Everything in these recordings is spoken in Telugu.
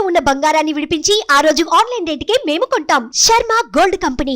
ఉన్న బంగారాన్ని విడిపించి ఆ రోజు ఆన్లైన్ రేటుకే మేము కొంటాం. Sharma gold company.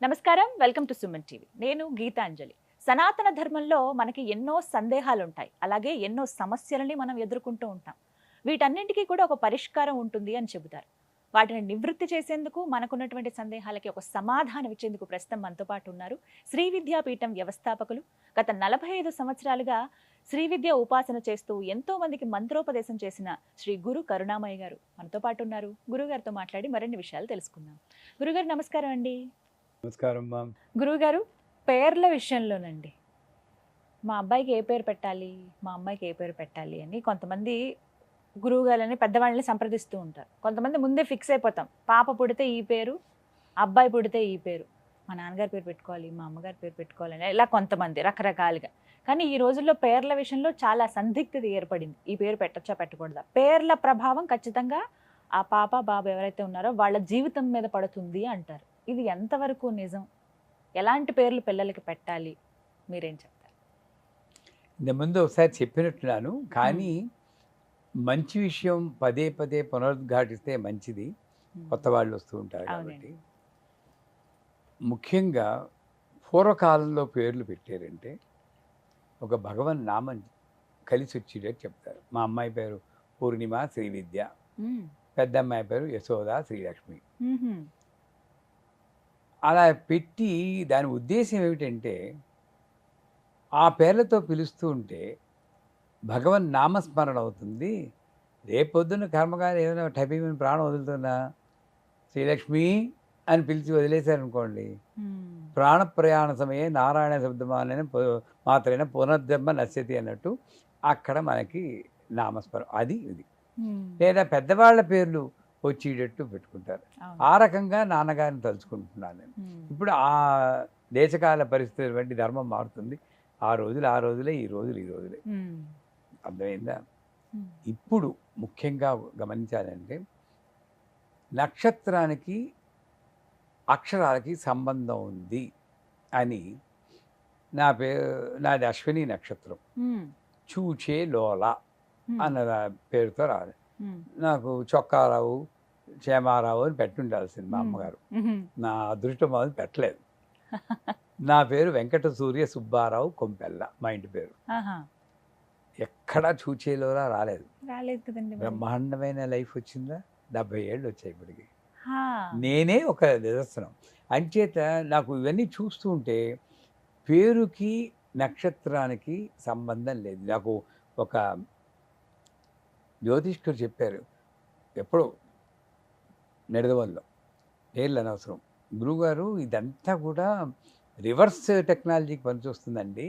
నమస్కారం, వెల్కమ్ టు సుమన్ టీవీ. నేను గీతాంజలి. సనాతన ధర్మంలో మనకి ఎన్నో సందేహాలు ఉంటాయి, అలాగే ఎన్నో సమస్యలని మనం ఎదుర్కొంటూ ఉంటాం. వీటన్నింటికీ కూడా ఒక పరిష్కారం ఉంటుంది అని చెబుతారు. వాటిని నివృత్తి చేసేందుకు, మనకున్నటువంటి సందేహాలకి ఒక సమాధానం ఇచ్చేందుకు ప్రస్తుతం మనతో పాటు ఉన్నారు శ్రీ విద్యాపీఠం వ్యవస్థాపకులు. గత 45 సంవత్సరాలుగా శ్రీ విద్య ఉపాసన చేస్తూ ఎంతో మందికి మంత్రోపదేశం చేసిన శ్రీ గురు కరుణామయ్య గారు మనతో పాటు ఉన్నారు. గురుగారితో మాట్లాడి మరిన్ని విషయాలు తెలుసుకుందాం. గురుగారు నమస్కారం అండి. నమస్కారం. గురువుగారు, పేర్ల విషయంలోనండి, మా అబ్బాయికి ఏ పేరు పెట్టాలి, మా అమ్మాయికి ఏ పేరు పెట్టాలి అని కొంతమంది గురువుగారిని పెద్దవాళ్ళని సంప్రదిస్తూ ఉంటారు. కొంతమంది ముందే ఫిక్స్ అయిపోతాం, పాప పుడితే ఈ పేరు, అబ్బాయి పుడితే ఈ పేరు, మా నాన్నగారి పేరు పెట్టుకోవాలి, మా అమ్మగారి పేరు పెట్టుకోవాలని ఇలా కొంతమంది రకరకాలుగా. కానీ ఈ రోజుల్లో పేర్ల విషయంలో చాలా సందిగ్ధత ఏర్పడింది. ఈ పేరు పెట్టచ్చా పెట్టకూడదా? పేర్ల ప్రభావం ఖచ్చితంగా ఆ పాప బాబు ఎవరైతే ఉన్నారో వాళ్ళ జీవితం మీద పడుతుంది అంటారు. ఇది ఎంతవరకు నిజం? ఎలాంటి పేర్లు పిల్లలకి పెట్టాలి, మీరేం చెప్తారు? ఇంతకుముందు ఒకసారి చెప్పినట్టున్నాను, కానీ మంచి విషయం పదే పదే పునరుద్ఘాటిస్తే మంచిది. కొత్త వాళ్ళు వస్తూ ఉంటారు కాబట్టి. ముఖ్యంగా పూర్వకాలంలో పేర్లు పెట్టారంటే ఒక భగవన్ నామం కలిసి వచ్చేటట్టు చెప్తారు. మా అమ్మాయి పేరు పూర్ణిమ శ్రీ విద్య, పెద్ద అమ్మాయి పేరు యశోద శ్రీలక్ష్మి. అలా పెట్టి దాని ఉద్దేశం ఏమిటంటే ఆ పేర్లతో పిలుస్తూ ఉంటే భగవన్ నామస్మరణ అవుతుంది. రేపొద్దున కర్మగారి ఏదైనా టైపింగ్ ప్రాణం వదులుతున్నా శ్రీలక్ష్మి అని పిలిచి వదిలేశారనుకోండి, ప్రాణ ప్రయాణ సమయే నారాయణ శబ్దమాన మాత్రైన పునర్జన్మ నశ్యతి అన్నట్టు అక్కడ మనకి నామస్మరణ అది ఇది. లేదా పెద్దవాళ్ళ పేర్లు వచ్చేటట్టు పెట్టుకుంటారు. ఆ రకంగా నాన్నగారిని తలుచుకుంటున్నాను నేను. ఇప్పుడు ఆ దేశకాల పరిస్థితులు వంటి ధర్మం మారుతుంది. ఆ రోజులు ఆ రోజులే, ఈ రోజులు ఈ రోజులే. అర్థమైందా? ఇప్పుడు ముఖ్యంగా గమనించాలంటే నక్షత్రానికి అక్షరాలకి సంబంధం ఉంది అని. నాది అశ్విని నక్షత్రం, చూచే లోల అన్న పేరుతో రాదు. నాకు చొక్కారావు క్షేమారావు అని పెట్టుండాల్సింది మా అమ్మగారు. నా అదృష్టం అది పెట్టలేదు. నా పేరు వెంకట సూర్య సుబ్బారావు కొంపెల్ల, మా ఇంటి పేరు. ఎక్కడా చూచేలోలా రాలేదు కదండి. బ్రహ్మాండమైన లైఫ్ వచ్చిందా. 70 ఏళ్ళు వచ్చాయి ఇప్పటికి. నేనే ఒక నిదర్శనం. అంచేత నాకు ఇవన్నీ చూస్తూ ఉంటే పేరుకి నక్షత్రానికి సంబంధం లేదు. నాకు ఒక జ్యోతిష్కుడు చెప్పారు ఎప్పుడో నెడదవల్లో, పేర్లు అనవసరం, గురువుగారు ఇదంతా కూడా రివర్స్ టెక్నాలజీకి పనిచొస్తుందండి.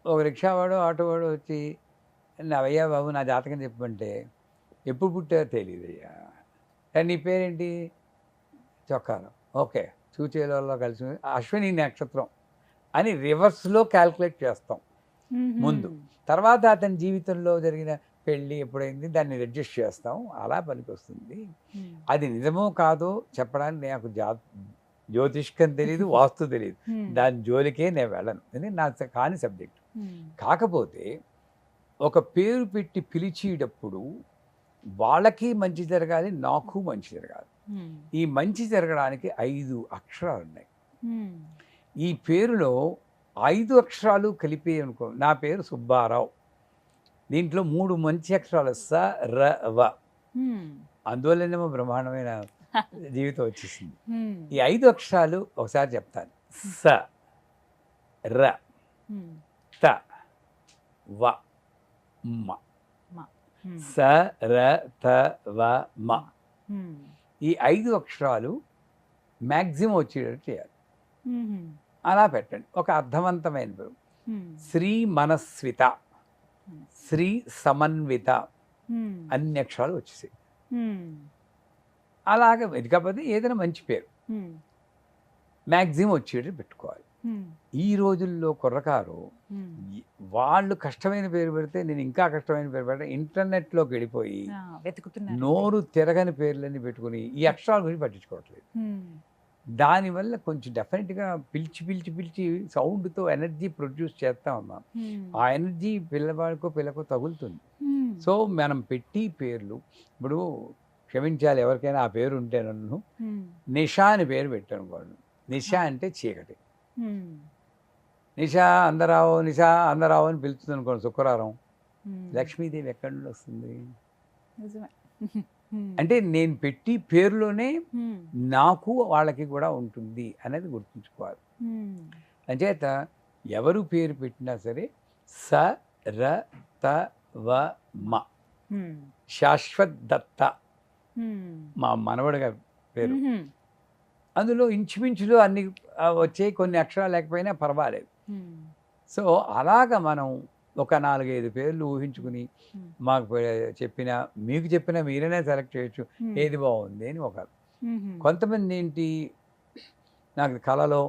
ఒక రిక్షావాడు ఆటోవాడు వచ్చి అయ్యా బాబు నా జాతకం చెప్పమంటే ఎప్పుడు పుట్టారో తెలియదు అయ్యా, నీ పేరేంటి? చొక్కారం. ఓకే, చూచేలలో కలిసి అశ్విని నక్షత్రం అని రివర్స్లో క్యాల్కులేట్ చేస్తాం ముందు. తర్వాత అతని జీవితంలో జరిగిన పెళ్ళి ఎప్పుడైంది దాన్ని అడ్జస్ట్ చేస్తాం. అలా పనికి వస్తుంది. అది నిజమో కాదో చెప్పడానికి నాకు జ్యోతిష్కం తెలియదు, వాస్తు తెలియదు. దాని జోలికే నేను వెళ్ళను, ఇది నా కాని సబ్జెక్ట్. కాకపోతే ఒక పేరు పెట్టి పిలిచేటప్పుడు వాళ్ళకి మంచి జరగాలి, నాకు మంచి జరగాలి. ఈ మంచి జరగడానికి 5 అక్షరాలు ఉన్నాయి. ఈ పేరులో 5 అక్షరాలు కలిపి అనుకో, నా పేరు సుబ్బారావు, దీంట్లో 3 మంచి అక్షరాలు స ర వ. అందువల్లనేమో బ్రహ్మాండమైన జీవితం వచ్చేసింది. ఈ 5 అక్షరాలు ఒకసారి చెప్తాను. స ర త వ మ. స ర త వ మ. ఈ 5 అక్షరాలు మ్యాక్సిమం వచ్చేటట్టు చేయాలి. అలా పెట్టండి. ఒక అర్థవంతమైన పేరు. శ్రీ మనస్విత, శ్రీ సమన్విత, అన్ని అక్షరాలు వచ్చేసాయి. అలాగే కాకపోతే ఏదైనా మంచి పేరు మ్యాక్సిమం వచ్చేటట్టు పెట్టుకోవాలి. ఈ రోజుల్లో కుర్రకారు వాళ్ళు కష్టమైన పేరు పెడితే నేను ఇంకా కష్టమైన పేరు పెడితే ఇంటర్నెట్లోకి వెళ్ళిపోయి నోరు తిరగని పేర్లన్నీ పెట్టుకుని ఈ అక్షరాల గురించి పట్టించుకోవట్లేదు. దానివల్ల కొంచెం డెఫినెట్గా పిలిచి పిలిచి పిలిచి సౌండ్తో ఎనర్జీ ప్రొడ్యూస్ చేస్తా ఉన్నాం. ఆ ఎనర్జీ పిల్లకో తగులుతుంది. సో మనం పెట్టి పేర్లు ఇప్పుడు క్షమించాలి ఎవరికైనా ఆ పేరు ఉంటే నన్ను నిషా అని పేరు పెట్టాను వాళ్ళు. నిషా అంటే చీకటి. నిషా అందరావు అని పిలుస్తుంది అనుకోండి శుక్రవారం. లక్ష్మీదేవి ఎక్కడి నుండి వస్తుంది? అంటే నేను పెట్టి పేరులోనే నాకు వాళ్ళకి కూడా ఉంటుంది అనేది గుర్తుంచుకోవాలి. అంచేత ఎవరు పేరు పెట్టినా సరే స ర త వ మ శాశ్వత్ దత్త మా మనవడిగా పేరు. అందులో ఇంచుమించులో అన్ని వచ్చే కొన్ని అక్షరాలు లేకపోయినా పర్వాలేదు. సో అలాగా మనం ఒక 4-5 పేర్లు ఊహించుకుని మాకు చెప్పిన మీకు చెప్పిన మీరైనా సెలెక్ట్ చేయొచ్చు ఏది బాగుంది అని. కొంతమంది ఏంటి నాకు కళలో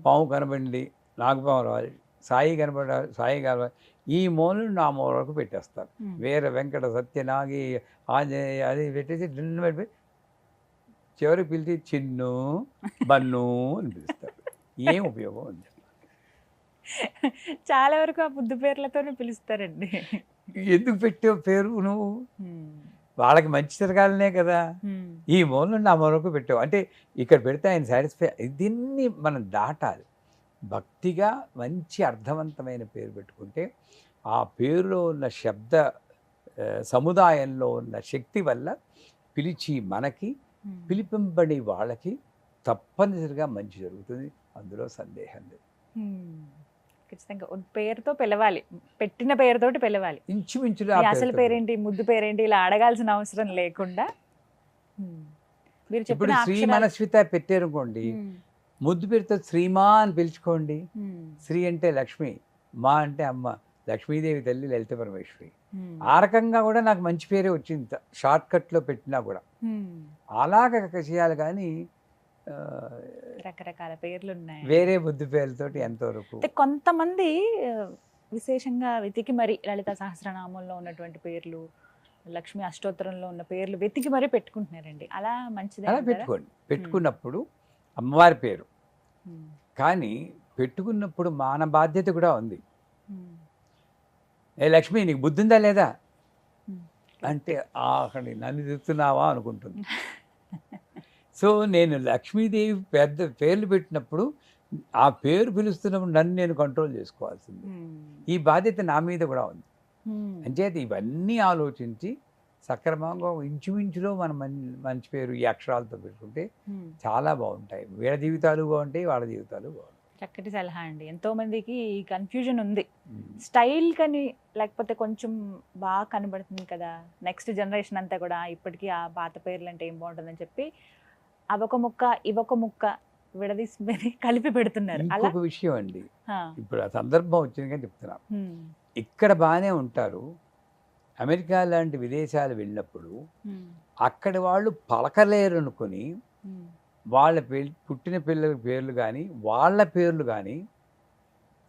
పాము కనబడింది నాగపాము రావాలి, సాయి కనబడాలి సాయి కావాలి, ఈ మూలను నా మూల వరకు పెట్టేస్తారు. వీర వెంకట సత్యనాగి ఆంజనేయ అది పెట్టేసి దిన్న పెట్టిపోయి చివరికి పిలిచి చిన్ను బన్ను అని పిలుస్తారు. ఏం ఉపయోగం ఉంది? చాలా వరకు ఆ ముద్దు పేర్లతోనే పిలుస్తారండి. ఎందుకు పెట్టావు పేరు నువ్వు? వాళ్ళకి మంచి తిరగాలనే కదా. ఈ మూలను నా మూలకు పెట్టావు అంటే ఇక్కడ పెడితే ఆయన సాటిస్ఫై. దీన్ని మనం దాటాలి. భక్తిగా మంచి అర్థవంతమైన పేరు పెట్టుకుంటే ఆ పేరులో ఉన్న శబ్ద సముదాయంలో ఉన్న శక్తి వల్ల పిలిచి మనకి పిలిపింపడి వాళ్ళకి తప్పనిసరిగా మంచి జరుగుతుంది. అందులో సందేహం లేదు. ఖచ్చితంగా పేరుతో పిలవాలి, పెట్టిన పేరుతోటి పిలవాలి. ఇంచుమించులో అసలు పేరేంటి ముద్దు పేరేంటి ఇలా అడగాల్సిన అవసరం లేకుండా మీరు ఇప్పుడు శ్రీ మనస్విత పెట్టారనుకోండి, ముద్దు పేరుతో శ్రీమా అని పిలుచుకోండి. శ్రీ అంటే లక్ష్మి, మా అంటే అమ్మ, లక్ష్మీదేవి తల్లి, లలిత పరమేశ్వరి. ఆ రకంగా కూడా నాకు మంచి పేరే వచ్చింది షార్ట్ కట్లో పెట్టినా కూడా. అలాగ చేయాలి కానీ రకరకాల పేర్లు ఉన్నాయి వేరే ముద్దు పేర్లతోటి ఎంతవరకు. కొంతమంది విశేషంగా వెతికి మరి లలిత సహస్రనామంలో ఉన్నటువంటి పేర్లు, లక్ష్మీ అష్టోత్తరంలో ఉన్న పేర్లు వెతికి మరీ పెట్టుకుంటున్నారండి. అలా మంచిది. అలా పెట్టుకోండి. పెట్టుకున్నప్పుడు అమ్మవారి పేరు కానీ పెట్టుకున్నప్పుడు మన బాధ్యత కూడా ఉంది. ఏ లక్ష్మి నీకు బుద్ధి ఉందా లేదా అంటే అక్కడ నన్ను తిరుగుతున్నావా అనుకుంటుంది. సో నేను లక్ష్మీదేవి పెద్ద పేర్లు పెట్టినప్పుడు ఆ పేరు పిలుస్తున్నప్పుడు నన్ను నేను కంట్రోల్ చేసుకోవాల్సింది. ఈ బాధ్యత నా మీద కూడా ఉంది. అంచేత ఇవన్నీ ఆలోచించి సక్రమంగా ఇంచుమించులో మనం మంచి పేరు ఈ అక్షరాలతో పెట్టుకుంటే చాలా బాగుంటాయి. వీళ్ళ జీవితాలు బాగుంటాయి, వాళ్ళ జీవితాలు బాగుంటాయి. చక్కటి సలహా అండి. ఎంతో మందికి కన్ఫ్యూజన్ ఉంది. స్టైల్ కని లేకపోతే కొంచెం బాగా కనబడుతుంది కదా, నెక్స్ట్ జనరేషన్ అంతా కూడా ఇప్పటికీ ఆ పాత పేర్లు అంటే ఏం బాగుంటుందని చెప్పి అవొక ముక్క ఇవొక ముక్క విడదీసి కలిపి పెడుతున్నారు. ఇంకొక విషయం అండి, ఇప్పుడు ఆ సందర్భం వచ్చింది కానీ చెప్తున్నా. ఇక్కడ బాగానే ఉంటారు, అమెరికా లాంటి విదేశాలు వెళ్ళినప్పుడు అక్కడి వాళ్ళు పలకలేరు అనుకుని వాళ్ళ పుట్టిన పిల్లల పేర్లు కానీ వాళ్ళ పేర్లు కానీ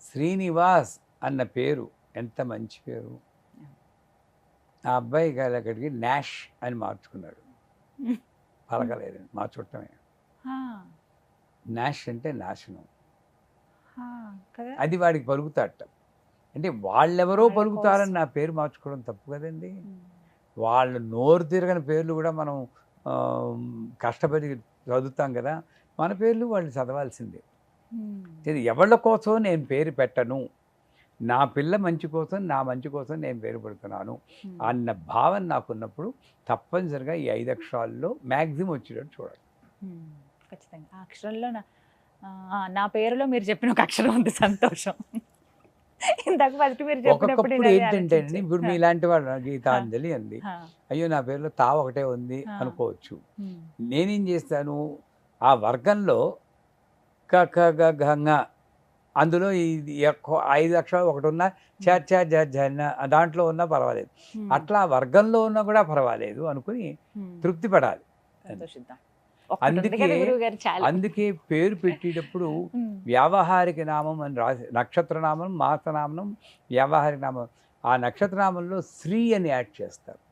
శ్రీనివాస్ అన్న పేరు ఎంత మంచి పేరు. ఆ అబ్బాయి గారు అక్కడికి నాష్ అని మార్చుకున్నాడు. పలకలేరు, మా చుట్టమే. నాష్ అంటే నాశనం, అది వాడికి పలుకుతాడట. అంటే వాళ్ళెవరో పలుకుతారని నా పేరు మార్చుకోవడం తప్పు కదండి. వాళ్ళు నోరు తిరగని పేర్లు కూడా మనం కష్టపడి చదువుతాం కదా, మన పేర్లు వాళ్ళు చదవాల్సిందే. ఎవళ్ళ కోసం నేను పేరు పెట్టను, నా పిల్ల మంచి కోసం, నా మంచి కోసం నేను పేరు పెడుతున్నాను అన్న భావన నాకున్నప్పుడు తప్పనిసరిగా ఈ 5 అక్షరాల్లో మ్యాక్సిమం వచ్చేటట్టు చూడాలి. ఖచ్చితంగా ఆ అక్షరంలో నా పేరులో మీరు చెప్పిన ఒక అక్షరం ఉంది, సంతోషం. ఇందాక ఫస్ట్ మీరు చెప్పినప్పుడు ఏంటంటే అండి, ఇప్పుడు మీలాంటి వాళ్ళు గీతాంజలి అంది, అయ్యో నా పేరులో తా ఒకటే ఉంది అనుకోవచ్చు. నేనేం చేస్తాను, ఆ వర్గంలో క ఖ గ ఘ ङ అందులో ఈ 5 అక్షరాలు ఒకటి ఉన్నా చ చ జ ఝ న దాంట్లో ఉన్నా పర్వాలేదు, అట్లా వర్గంలో ఉన్నా కూడా పర్వాలేదు అనుకుని తృప్తి పడాలి. అందుకే పేరు పెట్టేటప్పుడు వ్యావహారిక నామం అని రాసి, నక్షత్రనామం, మాసనామం, వ్యావహారిక నామం, ఆ నక్షత్రనామంలో శ్రీ అని యాడ్ చేస్తారు.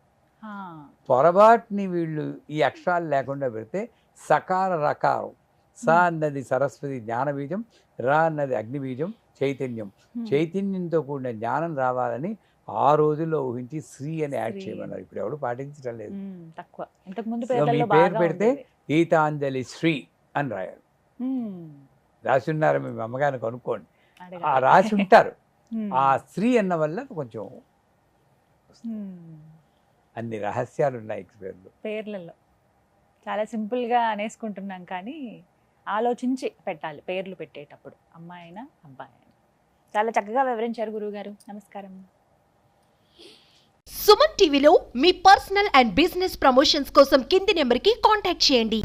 పొరపాటుని వీళ్ళు ఈ అక్షరాలు లేకుండా పెడితే సకార రకారం సా అన్నది సరస్వతి జ్ఞాన బీజం, రా అన్నది అగ్ని బీజం, చైతన్యం. చైతన్యంతో కూడిన జ్ఞానం రావాలని ఆ రోజుల్లో ఊహించి శ్రీ అని యాడ్ శ్రీ. చేయమన్నారు. ఇప్పుడు ఎవడు పాటించడం లేదు. తక్కువ. ఇంతకు ముందు సో మీ పేర్లలో పేరు బాగా పెడితే ఉండేది. గీతాంజలి శ్రీ అని రాయాలి. మ్మ్. రాసి ఉన్నారు, మీ అమ్మగారిని కనుక్కోండి. అడగాలి. ఆ రాసి ఉంటారు. మ్మ్. ఆ శ్రీ అన్న వల్ల కొంచెం మ్మ్. అన్ని రహస్యాలు ఉన్నాయి పేర్లు. పేర్లలో చాలా సింపుల్గా అనేసుకుంటున్నాం, కానీ ఆలోచించి పెట్టాలి పేర్లు పెట్టేటప్పుడు, అమ్మాయి అయినా అబ్బాయి అయినా. చాలా చక్కగా వివరించారు గురువుగారు. నమస్కారం. సుమన్ టీవీలో మీ పర్సనల్ అండ్ బిజినెస్ ప్రమోషన్స్ కోసం కింది నెంబర్కి కాంటాక్ట్ చేయండి.